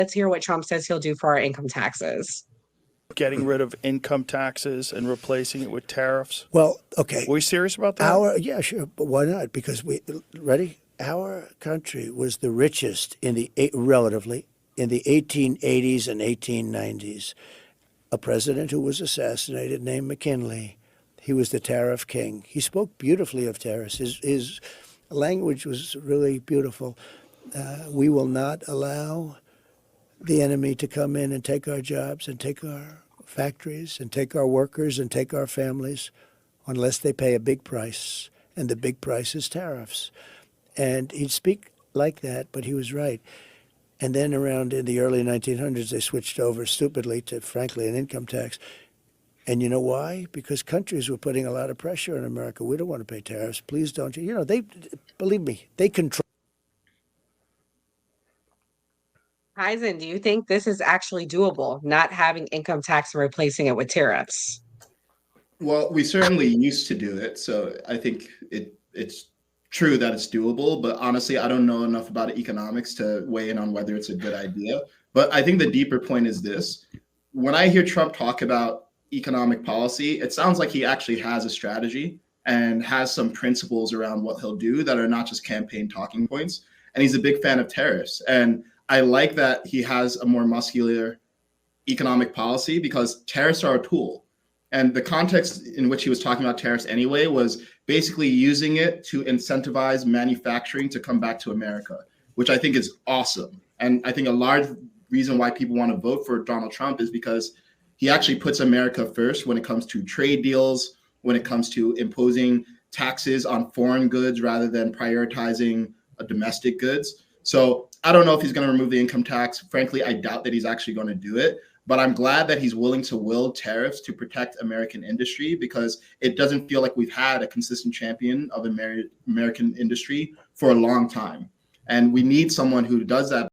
Let's hear what Trump says he'll do for our income taxes. Getting rid of income taxes and replacing it with tariffs. Well, okay. Were you serious about that? Yeah, sure. But why not? Because ready? Our country was the richest relatively in the 1880s and 1890s. A president who was assassinated named McKinley. He was the tariff king. He spoke beautifully of tariffs. His language was really beautiful. We will not allow the enemy to come in and take our jobs and take our factories and take our workers and take our families unless they pay a big price. And the big price is tariffs. And he'd speak like that, but he was right. And then around in the early 1900s, they switched over stupidly to, frankly, an income tax. And you know why? Because countries were putting a lot of pressure on America. We don't want to pay tariffs. Please don't. You know, believe me, they control. Eisen, do you think this is actually doable, not having income tax and replacing it with tariffs? Well, we certainly used to do it, so I think it's true that it's doable, but honestly, I don't know enough about economics to weigh in on whether it's a good idea. But I think the deeper point is this. When I hear Trump talk about economic policy, it sounds like he actually has a strategy and has some principles around what he'll do that are not just campaign talking points. And he's a big fan of tariffs. And I like that he has a more muscular economic policy because tariffs are a tool. And the context in which he was talking about tariffs anyway was basically using it to incentivize manufacturing to come back to America, which I think is awesome. And I think a large reason why people want to vote for Donald Trump is because he actually puts America first when it comes to trade deals, when it comes to imposing taxes on foreign goods rather than prioritizing domestic goods. So I don't know if he's going to remove the income tax. Frankly, I doubt that he's actually going to do it. But I'm glad that he's willing to wield tariffs to protect American industry because it doesn't feel like we've had a consistent champion of American industry for a long time. And we need someone who does that